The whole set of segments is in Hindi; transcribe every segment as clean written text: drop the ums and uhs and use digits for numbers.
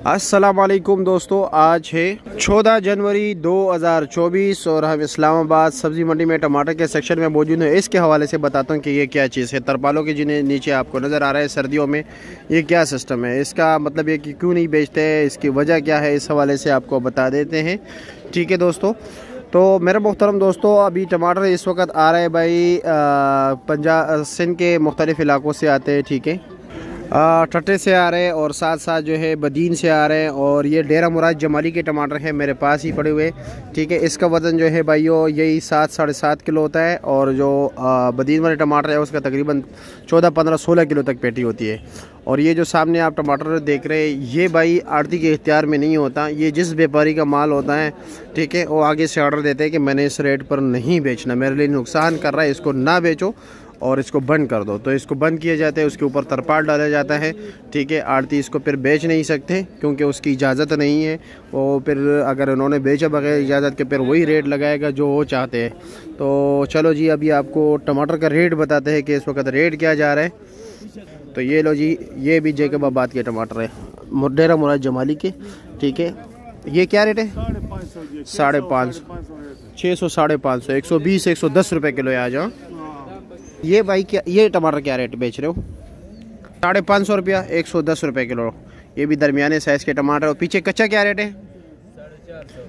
अस्सलाम वालेकुम दोस्तों, आज है 14 जनवरी 2024 और हम इस्लामाबाद सब्ज़ी मंडी में टमाटर के सेक्शन में मौजूद हैं। इसके हवाले से बताता हूं कि ये क्या चीज़ है। तरपालों के जिन्हें नीचे आपको नज़र आ रहा है सर्दियों में, ये क्या सिस्टम है, इसका मतलब ये कि क्यों नहीं बेचते हैं, इसकी वजह क्या है, इस हवाले से आपको बता देते हैं। ठीक है दोस्तों, तो मेरे मोहतरम दोस्तों, अभी टमाटर इस वक्त आ रहे हैं भाई पंजाब सिंध के मुख्तलिफ़ इलाकों से आते हैं। ठीक है, टट्टे से आ रहे हैं और साथ साथ जो है बदीन से आ रहे हैं। और ये डेरा मुराद जमाली के टमाटर हैं, मेरे पास ही पड़े हुए। ठीक है, इसका वज़न जो है भाइयों यही 7 साढ़े 7 किलो होता है। और जो बदीन वाले टमाटर है उसका तकरीबन 14 15 16 किलो तक पेटी होती है। और ये जो सामने आप टमाटर देख रहे हैं, ये भाई आड़ती के इख्तियार में नहीं होता, ये जिस व्यापारी का माल होता है, ठीक है, वो आगे से ऑर्डर देते हैं कि मैंने इस रेट पर नहीं बेचना, मेरे लिए नुकसान कर रहा है, इसको ना बेचो और इसको बंद कर दो। तो इसको बंद किया जाता है, उसके ऊपर तरपाल डाला जाता है। ठीक है, आड़ती इसको फिर बेच नहीं सकते क्योंकि उसकी इजाज़त नहीं है। वो फिर अगर उन्होंने बेचा बगैर इजाज़त के फिर वही रेट लगाएगा जो वो चाहते हैं। तो चलो जी, अभी आपको टमाटर का रेट बताते हैं कि इस वक्त रेट क्या जा रहा है। तो ये लो जी, ये भी जैकबाबाद के टमाटर है, डेरा मुराद जमाली के। ठीक है, ये क्या रेट है? 550, 600, 550, 120, 110 रुपये किलो है। आ जाओ। ये भाई क्या, ये टमाटर क्या रेट बेच रहे हो? 550 रुपया, 110 रुपये किलो। ये भी दरमियाने साइज़ के टमाटर। और पीछे कच्चा क्या रेट है?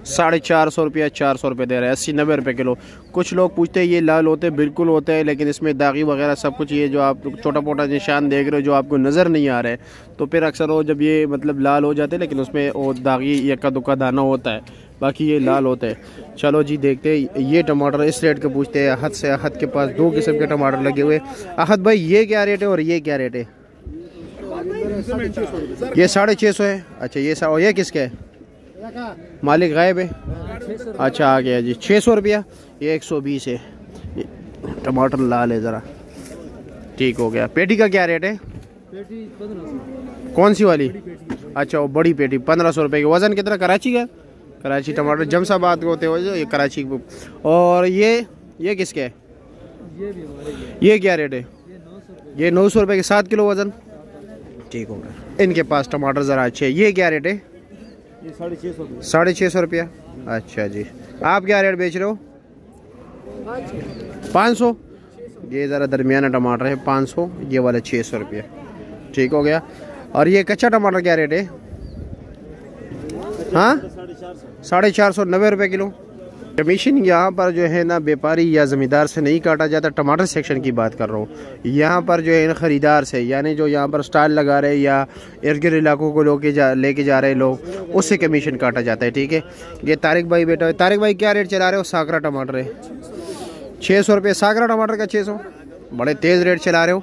450 रुपया, 400 रुपये दे रहे हैं, 80-90 रुपये किलो। कुछ लोग पूछते हैं ये लाल होते हैं, बिल्कुल होते हैं, लेकिन इसमें दागी वगैरह सब कुछ, ये जो आप छोटा मोटा निशान देख रहे हो जो आपको नज़र नहीं आ रहा है, तो फिर अक्सर वो जब ये मतलब लाल हो जाते हैं, लेकिन उसमें वो दागी यक्का दुक्का दाना होता है, बाकी ये लाल होते हैं। चलो जी देखते हैं। ये टमाटर इस रेट के पूछते हैं। अहद से, अहद के पास 2 किस्म के टमाटर लगे हुए। अहद भाई ये क्या रेट है और ये क्या रेट है? ये 650 है। अच्छा, ये किसका है? मालिक गायब है। अच्छा, आ गया जी। 600 रुपया। ये 120 है। टमाटर लाल है ज़रा, ठीक हो गया। पेटी का क्या रेट है? कौन सी वाली? अच्छा, वो बड़ी पेटी 1500 रुपये की। वज़न कितना? कराची का? कराची टमाटर जमसाबाद को होते हो जो, ये कराची। और ये किसके है? ये क्या रेट है? ये 900 रुपये के 7 किलो वज़न, ठीक हो गया। इनके पास टमाटर ज़रा अच्छे है। ये क्या रेट है? 650 रुपया। अच्छा जी, आप क्या रेट बेच रहे हो? 500। ये ज़रा दरमियाना टमाटर है, 500। ये वाला 600 रुपया, ठीक हो गया। और ये कच्चा टमाटर क्या रेट है? हाँ, 450, 90 रुपये किलो। कमीशन यहाँ पर जो है ना व्यापारी या ज़मींदार से नहीं काटा जाता। टमाटर सेक्शन की बात कर रहा हूँ। यहाँ पर जो है ना ख़रीदार से, यानी जो यहाँ पर स्टॉल लगा रहे या इर्द गिर्द इलाकों को लेके जा रहे लोग, उससे कमीशन काटा जाता है। ठीक है, ये तारिक भाई बेटा है। तारिक भाई क्या रेट चला रहे हो? साकरा टमाटर है 600 रुपये। साकरा टमाटर का 600, बड़े तेज़ रेट चला रहे हो।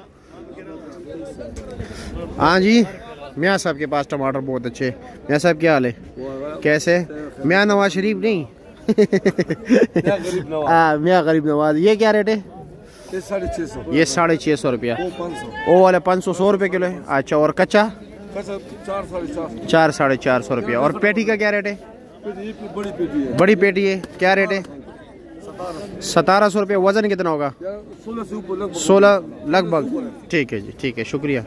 हाँ जी, मियाँ साहब के पास टमाटर बहुत अच्छे। मियाँ साहब क्या हाल है? कैसे? मियाँ नवाज शरीफ नहीं मियाँ गरीब नवाज। ये क्या रेट है? ये 650। ये 650 रुपया। वो वाला 500, 100 रुपये किलो है। अच्छा, और कच्चा? 4 साढ़े 400 रुपया। और पेटी का क्या रेट है? बड़ी पेटी है, क्या रेट है? 1700 रुपये। वज़न कितना होगा? 16 लगभग। ठीक है जी, ठीक है, शुक्रिया।